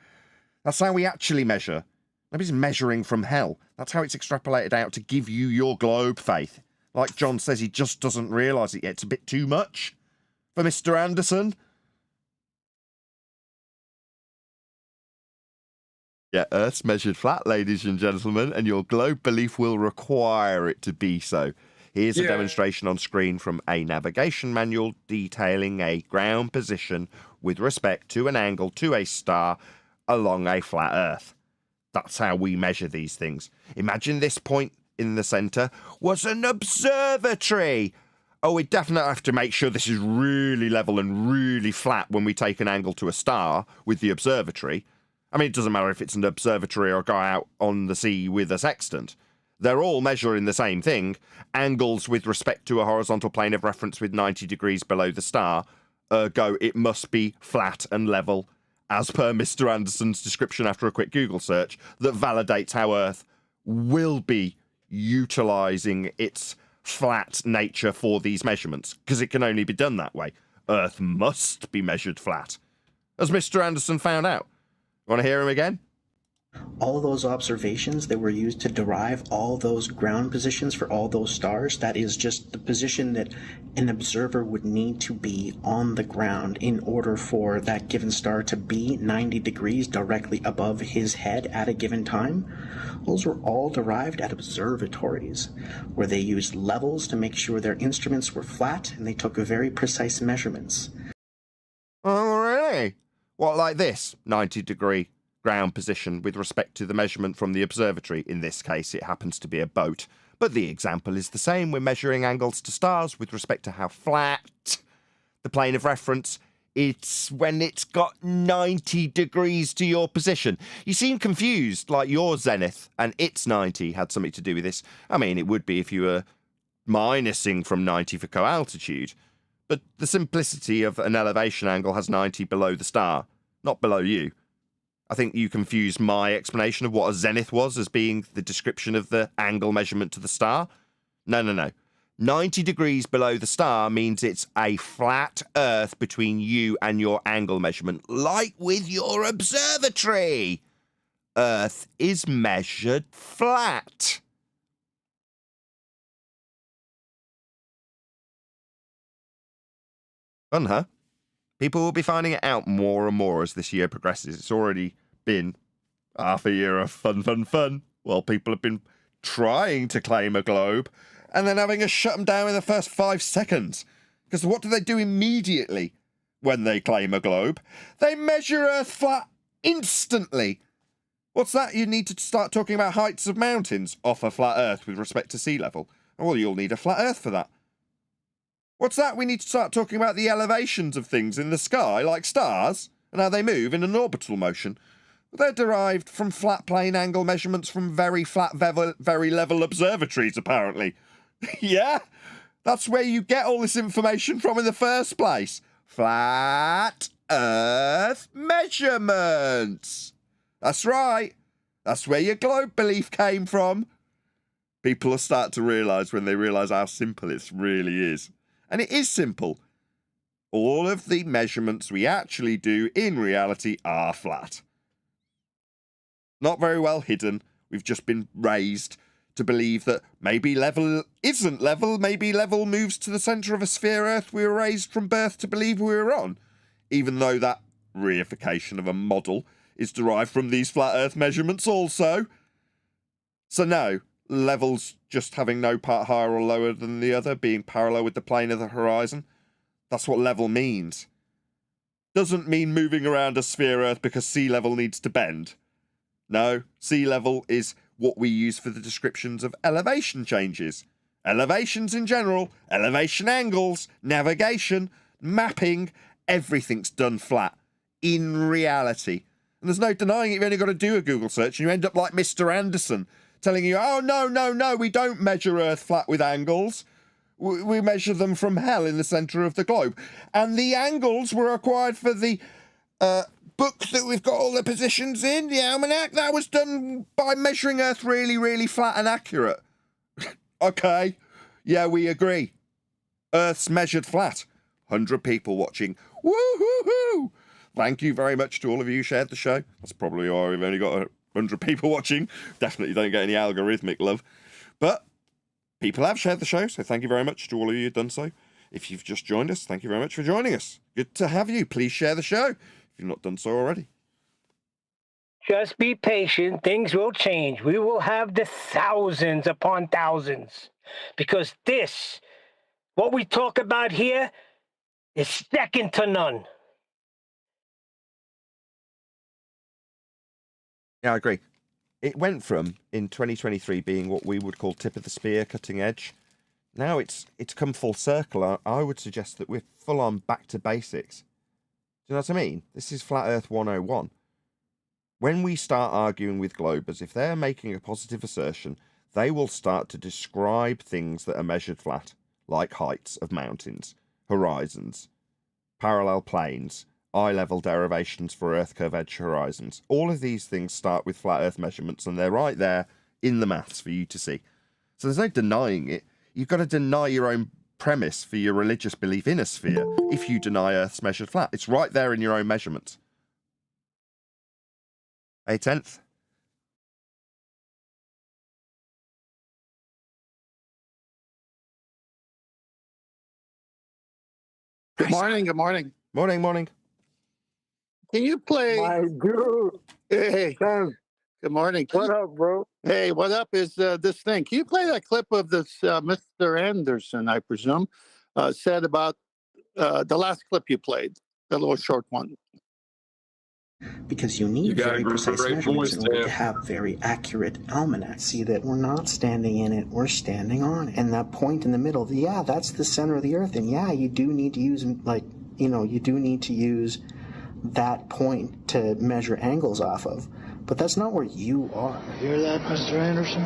That's how we actually measure. Nobody's measuring from hell. That's how it's extrapolated out to give you your globe faith. Like John says, he just doesn't realise it yet. It's a bit too much for Mr. Anderson. Yeah, Earth's measured flat, ladies and gentlemen, and your globe belief will require it to be so. Here's a demonstration on screen from a navigation manual detailing a ground position with respect to an angle to a star along a flat Earth. That's how we measure these things. Imagine this point in the centre was an observatory. Oh, we definitely have to make sure this is really level and really flat when we take an angle to a star with the observatory. I mean, it doesn't matter if it's an observatory or a guy out on the sea with a sextant. They're all measuring the same thing. Angles with respect to a horizontal plane of reference with 90 degrees below the star. Ergo, it must be flat and level, as per Mr. Anderson's description after a quick Google search, that validates how Earth will be utilising its flat nature for these measurements, because it can only be done that way. Earth must be measured flat, as Mr. Anderson found out. Want to hear him again? All of those observations that were used to derive all those ground positions for all those stars, that is just the position that an observer would need to be on the ground in order for that given star to be 90 degrees directly above his head at a given time. Those were all derived at observatories, where they used levels to make sure their instruments were flat, and they took very precise measurements. Oh, really? What, like this? 90-degree ground position with respect to the measurement from the observatory. In this case, it happens to be a boat. But the example is the same. We're measuring angles to stars with respect to how flat the plane of reference. It's when it's got 90 degrees to your position. You seem confused, like your zenith and its 90 had something to do with this. I mean, it would be if you were minusing from 90 for co-altitude. But the simplicity of an elevation angle has 90 below the star, not below you. I think you confused my explanation of what a zenith was as being the description of the angle measurement to the star. No. 90 degrees below the star means it's a flat Earth between you and your angle measurement, like with your observatory. Earth is measured flat. Fun, huh? People will be finding it out more and more as this year progresses. It's already been half a year of fun, while people have been trying to claim a globe and then having us shut them down in the first 5 seconds. Because what do they do immediately when they claim a globe? They measure Earth flat instantly. What's that? You need to start talking about heights of mountains off a flat Earth with respect to sea level. Well, you'll need a flat Earth for that. What's that? We need to start talking about the elevations of things in the sky, like stars, and how they move in an orbital motion. They're derived from flat plane angle measurements from very flat, very level observatories, apparently. Yeah? That's where you get all this information from in the first place. Flat Earth measurements. That's right. That's where your globe belief came from. People will start to realise when they realise how simple it really is. And it is simple. All of the measurements we actually do in reality are flat. not very well hidden. We've just been raised to believe that maybe level isn't level, maybe level moves to the centre of a sphere Earth we were raised from birth to believe we were on, even though that reification of a model is derived from these flat Earth measurements also. So no, levels just having no part higher or lower than the other, being parallel with the plane of the horizon. That's what level means. Doesn't mean moving around a sphere Earth because sea level needs to bend. No, sea level is what we use for the descriptions of elevation changes. Elevations in general, elevation angles, navigation, mapping, everything's done flat. In reality. And there's no denying it. You've only got to do a Google search and you end up like Mr. Anderson telling you, oh, no, we don't measure Earth flat with angles. We measure them from hell in the centre of the globe. And the angles were acquired for the book that we've got all the positions in, the almanac. That was done by measuring Earth really, really flat and accurate. Okay, yeah, we agree. Earth's measured flat. 100 people watching. Woo-hoo-hoo! Thank you very much to all of you who shared the show. That's probably why we've only got 100 people watching. Definitely don't get any algorithmic love. But people have shared the show, so thank you very much to all of you who've done so. If you've just joined us, thank you very much for joining us. Good to have you. Please share the show if you've not done so already. Just be patient. Things will change. We will have the thousands upon thousands. Because this, what we talk about here, is second to none. Yeah, I agree. It went from, in 2023, being what we would call tip of the spear, cutting edge. Now it's come full circle. I would suggest that we're full on back to basics. Do you know what I mean? This is Flat Earth 101. When we start arguing with globers, if they're making a positive assertion, they will start to describe things that are measured flat, like heights of mountains, horizons, parallel planes, eye-level derivations for Earth curve edge horizons. All of these things start with flat Earth measurements, and they're right there in the maths for you to see. So there's no denying it. You've got to deny your own premise for your religious belief in a sphere if you deny Earth's measured flat. It's right there in your own measurements. A tenth. Good morning. Good morning. Morning. Can you play? My dude. Hey. Sam, Good morning. what up, bro? Hey, what up is this thing? Can you play that clip of this Mr. Anderson, I presume, said about the last clip you played, the little short one? Because you need very precise measurements in order to have very accurate almanacs. See that we're not standing in it, we're standing on it. And that point in the middle, yeah, that's the center of the Earth. And yeah, you do need to use, you do need to use that point to measure angles off of. But that's not where you are. Hear that, Mr. Anderson?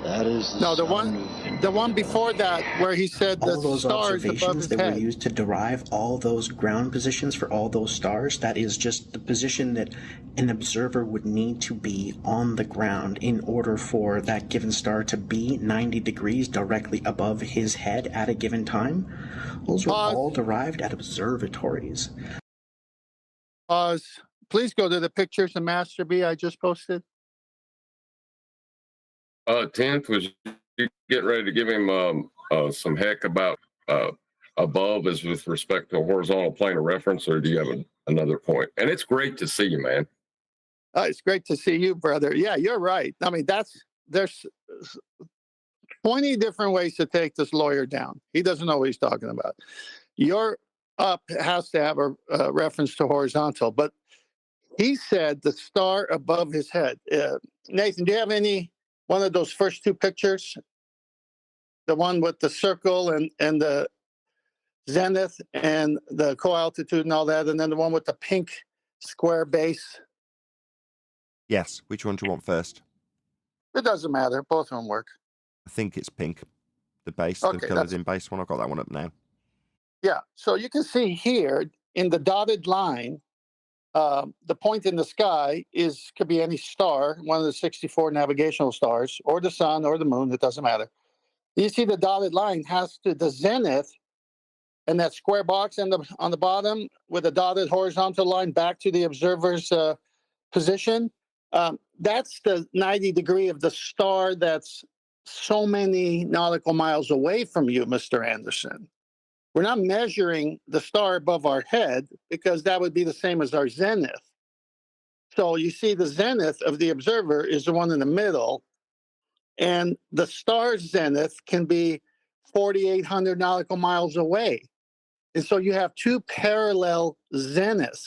That is the one before that where he said all the those stars above observations his that head. were used to derive all those ground positions for all those stars, that is just the position that an observer would need to be on the ground in order for that given star to be 90 degrees directly above his head at a given time. Those were all derived at observatories. Pause. Please go to the pictures of Master B I just posted. 10th was you getting ready to give him some heck about above as with respect to a horizontal plane of reference, or do you have another point? And it's great to see you, man. It's great to see you, brother. Yeah, you're right. I mean, there's 20 different ways to take this lawyer down. He doesn't know what he's talking about. Your up has to have a reference to horizontal, but he said the star above his head. Nathan, do you have one of those first two pictures? The one with the circle and the zenith and the co-altitude and all that, and then the one with the pink square base? Yes. Which one do you want first? It doesn't matter. Both of them work. I think it's pink. The base, Okay, the colours in base one. I've got that one up now. Yeah. So you can see here in the dotted line, the point in the sky could be any star, one of the 64 navigational stars, or the sun or the moon. It doesn't matter. You see the dotted line has the zenith and that square box on the bottom with a dotted horizontal line back to the observer's position. That's the 90 degree of the star that's so many nautical miles away from you, Mr. Anderson. We're not measuring the star above our head because that would be the same as our zenith. So you see the zenith of the observer is the one in the middle, and the star's zenith can be 4,800 nautical miles away. And so you have two parallel zeniths.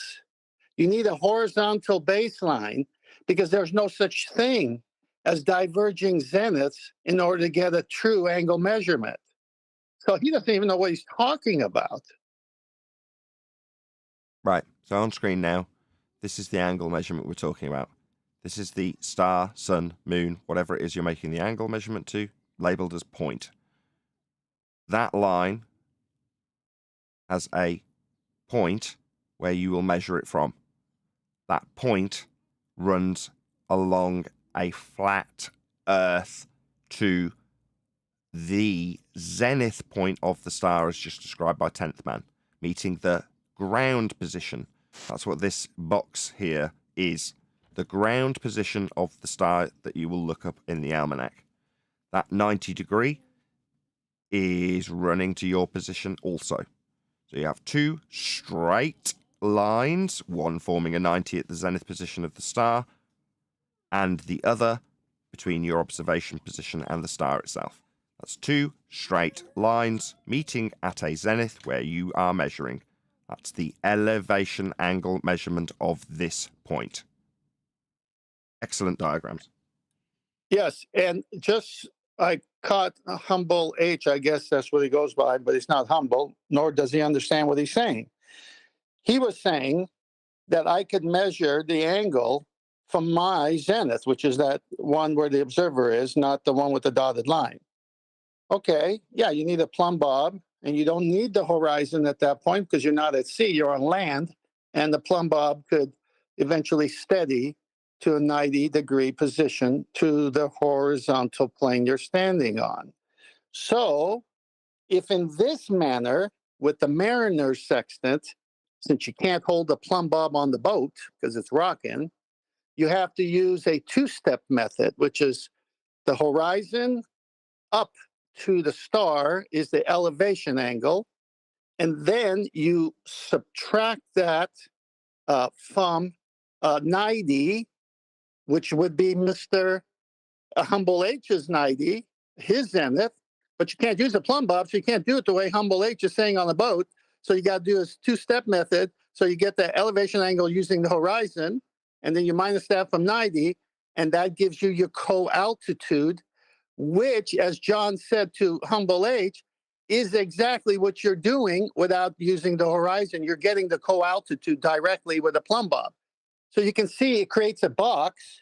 You need a horizontal baseline because there's no such thing as diverging zeniths in order to get a true angle measurement. So he doesn't even know what he's talking about. Right, so on screen now, this is the angle measurement we're talking about. This is the star, sun, moon, whatever it is you're making the angle measurement to, labeled as point. That line has a point where you will measure it from. That point runs along a flat Earth to the zenith point of the star as just described by 10th Man, meeting the ground position. That's what this box here is. The ground position of the star that you will look up in the almanac. That 90 degree is running to your position also. So you have two straight lines, one forming a 90 at the zenith position of the star, and the other between your observation position and the star itself. That's two straight lines meeting at a zenith where you are measuring. That's the elevation angle measurement of this point. Excellent diagrams. Yes, and just I caught humble H, I guess that's what he goes by, but he's not humble, nor does he understand what he's saying. He was saying that I could measure the angle from my zenith, which is that one where the observer is, not the one with the dotted line. Okay, yeah, you need a plumb bob, and you don't need the horizon at that point because you're not at sea, you're on land, and the plumb bob could eventually steady to a 90-degree position to the horizontal plane you're standing on. So if in this manner, with the mariner's sextant, since you can't hold the plumb bob on the boat because it's rocking, you have to use a two-step method, which is the horizon up to the star is the elevation angle, and then you subtract that from 90, which would be Mr. Humble H's 90, his zenith, but you can't use a plumb bob, so you can't do it the way Humble H is saying on the boat. So you got to do a two-step method. So you get the elevation angle using the horizon, and then you minus that from 90, and that gives you your co-altitude, which, as John said to Humble H, is exactly what you're doing without using the horizon. You're getting the co-altitude directly with a plumb bob. So you can see it creates a box.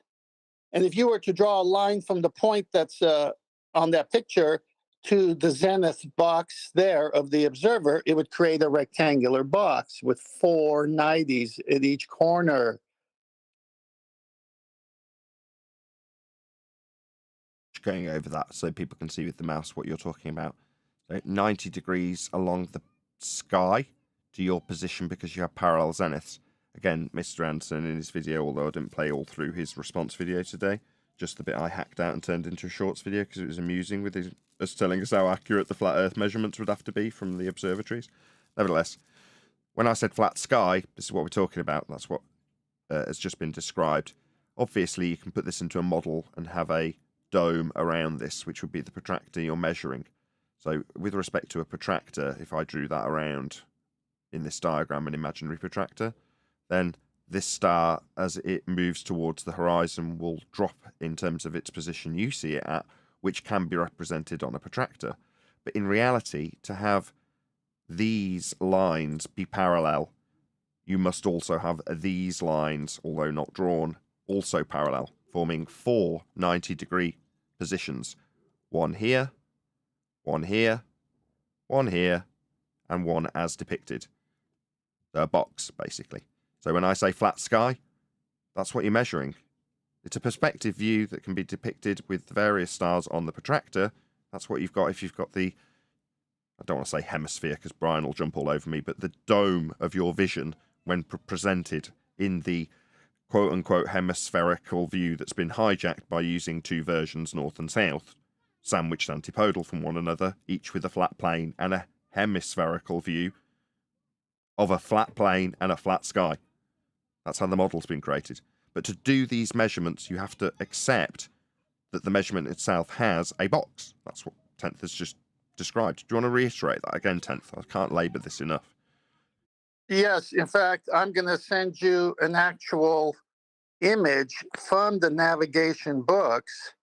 And if you were to draw a line from the point that's on that picture to the zenith box there of the observer, it would create a rectangular box with 4 90s at each corner. Going over that so people can see with the mouse what you're talking about. So 90 degrees along the sky to your position because you have parallel zeniths. Again, Mr. Anderson in his video, although I didn't play all through his response video today, just the bit I hacked out and turned into a shorts video because it was amusing with us telling us how accurate the flat earth measurements would have to be from the observatories. Nevertheless, when I said flat sky, this is what we're talking about. That's what has just been described. Obviously, you can put this into a model and have a dome around this, which would be the protractor you're measuring. So with respect to a protractor, if I drew that around in this diagram, an imaginary protractor, then this star, as it moves towards the horizon, will drop in terms of its position you see it at, which can be represented on a protractor. But in reality, to have these lines be parallel, you must also have these lines, although not drawn, also parallel, forming 4 90-degree positions. One here, one here, one here, and one as depicted. A box, basically. So when I say flat sky, that's what you're measuring. It's a perspective view that can be depicted with the various stars on the protractor. That's what you've got if you've got the, I don't want to say hemisphere because Brian will jump all over me, but the dome of your vision when presented in the quote-unquote hemispherical view that's been hijacked by using two versions, north and south, sandwiched antipodal from one another, each with a flat plane and a hemispherical view of a flat plane and a flat sky. That's how the model's been created. But to do these measurements, you have to accept that the measurement itself has a box. That's what 10th has just described. Do you want to reiterate that again, 10th? I can't labour this enough. Yes, in fact, I'm going to send you an actual image from the navigation books,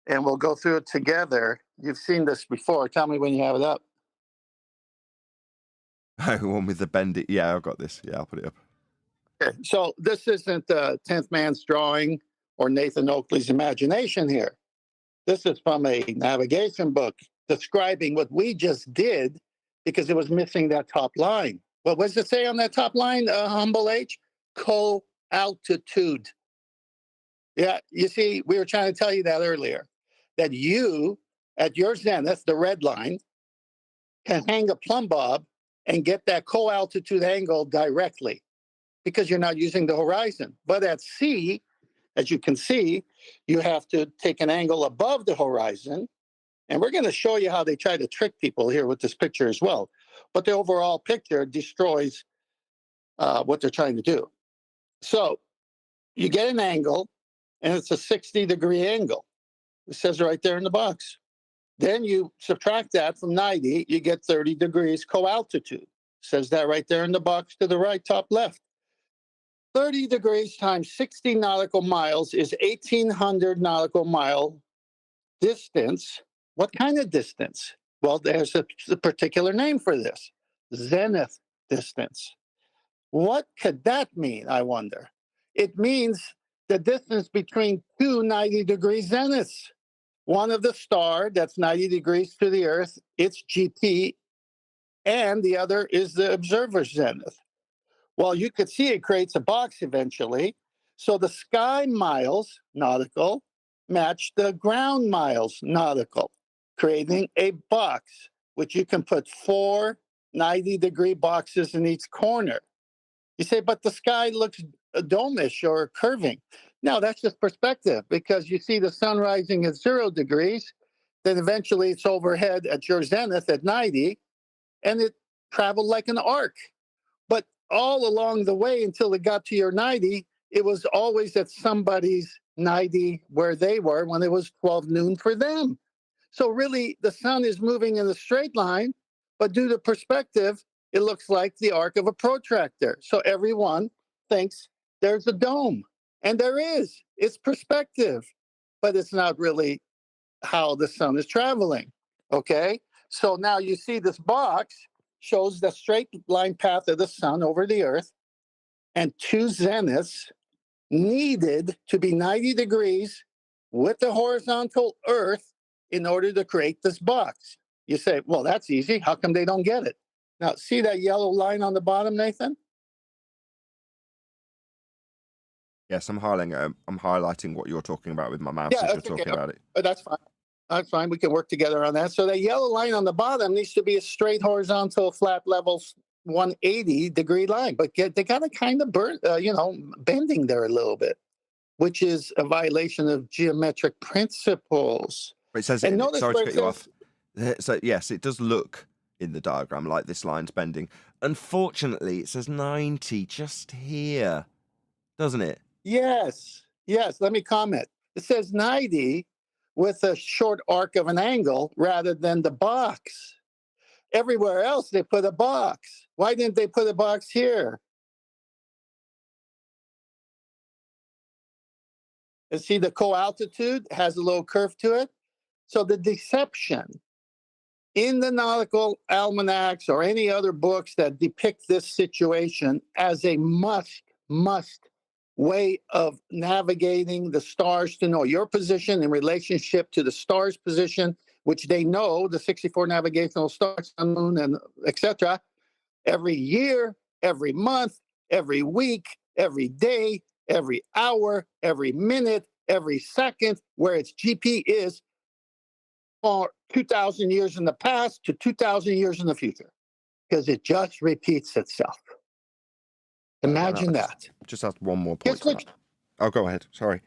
and we'll go through it together. You've seen this before. Tell me when you have it up. Oh, one with the bending. Yeah, I've got this. Yeah, I'll put it up. Okay, so this isn't the 10th man's drawing or Nathan Oakley's imagination here. This is from a navigation book describing what we just did because it was missing that top line. What does it say on that top line, Humble H? Co-altitude. Yeah, you see, we were trying to tell you that earlier, that you, at your zenith, the red line, can hang a plumb bob and get that co-altitude angle directly because you're not using the horizon. But at sea, as you can see, you have to take an angle above the horizon. And we're going to show you how they try to trick people here with this picture as well. But the overall picture destroys what they're trying to do. So you get an angle, and it's a 60-degree angle. It says right there in the box. Then you subtract that from 90, you get 30 degrees co-altitude. It says that right there in the box to the right, top left. 30 degrees times 60 nautical miles is 1,800 nautical mile distance. What kind of distance? Well, there's a particular name for this, zenith distance. What could that mean, I wonder? It means the distance between two 90-degree zeniths. One of the star that's 90 degrees to the Earth, its GP, and the other is the observer's zenith. Well, you could see it creates a box eventually. So the sky miles, nautical, match the ground miles, nautical, creating a box, which you can put 4 90-degree boxes in each corner. You say, but the sky looks domish or curving. No, that's just perspective, because you see the sun rising at 0 degrees, then eventually it's overhead at your zenith at 90, and it traveled like an arc. But all along the way until it got to your 90, it was always at somebody's 90 where they were when it was 12 noon for them. So really, the sun is moving in a straight line, but due to perspective, it looks like the arc of a protractor. So everyone thinks there's a dome, and there is. It's perspective, but it's not really how the sun is traveling, okay? So now you see this box shows the straight line path of the sun over the Earth, and 2 zeniths needed to be 90 degrees with the horizontal Earth in order to create this box. You say, well, that's easy. How come they don't get it? Now, see that yellow line on the bottom, Nathan? Yes, I'm highlighting what you're talking about with my mouse as you're talking about it. That's fine. That's fine. We can work together on that. So that yellow line on the bottom needs to be a straight horizontal flat level 180-degree line, but they got to kind of bending there a little bit, which is a violation of geometric principles. But it says, and notice sorry to cut you off. says, So yes, it does look in the diagram like this line's bending. Unfortunately, it says 90 just here, doesn't it? Yes. Let me comment. It says 90 with a short arc of an angle rather than the box. Everywhere else, they put a box. Why didn't they put a box here? And see, the co-altitude has a little curve to it. So the deception in the nautical almanacs or any other books that depict this situation as a must way of navigating the stars to know your position in relationship to the stars' position, which they know, the 64 navigational stars, sun, moon, and etc. Every year, every month, every week, every day, every hour, every minute, every second, where its GP is for 2,000 years in the past to 2,000 years in the future, because it just repeats itself. Imagine that. Just ask one more point. Oh, go ahead. Sorry.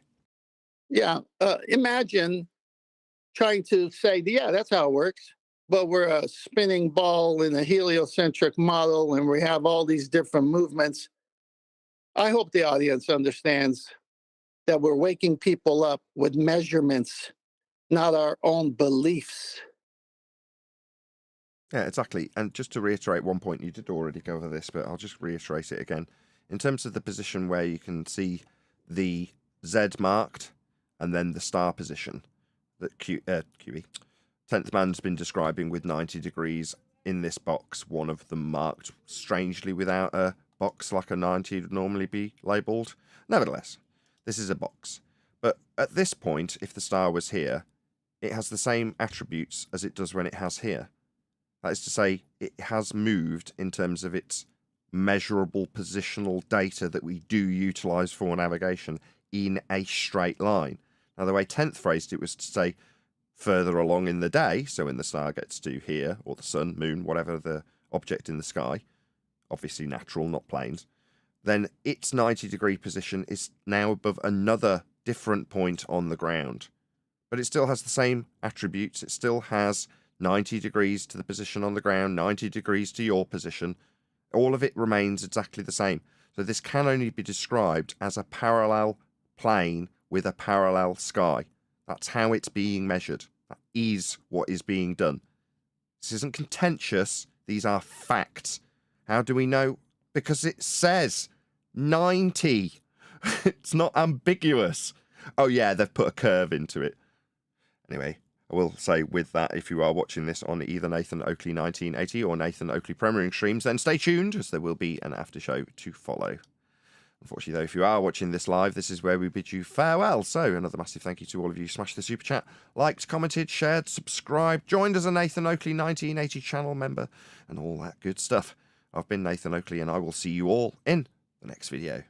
Yeah. Imagine trying to say, yeah, that's how it works. But we're a spinning ball in a heliocentric model and we have all these different movements. I hope the audience understands that we're waking people up with measurements, not our own beliefs. Yeah, exactly. And just to reiterate one point, you did already go over this, but I'll just reiterate it again. In terms of the position where you can see the Z marked and then the star position that QE, 10th man's been describing with 90 degrees in this box, one of them marked strangely without a box like a 90 would normally be labelled. Nevertheless, this is a box. But at this point, if the star was here, it has the same attributes as it does when it has here. That is to say, it has moved in terms of its measurable positional data that we do utilise for navigation in a straight line. Now, the way 10th phrased it was to say further along in the day, so when the star gets to here, or the sun, moon, whatever the object in the sky, obviously natural, not planes, then its 90-degree position is now above another different point on the ground. But it still has the same attributes. It still has 90 degrees to the position on the ground, 90 degrees to your position. All of it remains exactly the same. So this can only be described as a parallel plane with a parallel sky. That's how it's being measured. That is what is being done. This isn't contentious. These are facts. How do we know? Because it says 90. It's not ambiguous. Oh yeah, they've put a curve into it. Anyway, I will say with that, if you are watching this on either Nathan Oakley 1980 or Nathan Oakley Premiering streams, then stay tuned, as there will be an after show to follow. Unfortunately, though, if you are watching this live, this is where we bid you farewell. So, another massive thank you to all of you who smashed the super chat, liked, commented, shared, subscribed, joined as a Nathan Oakley 1980 channel member, and all that good stuff. I've been Nathan Oakley, and I will see you all in the next video.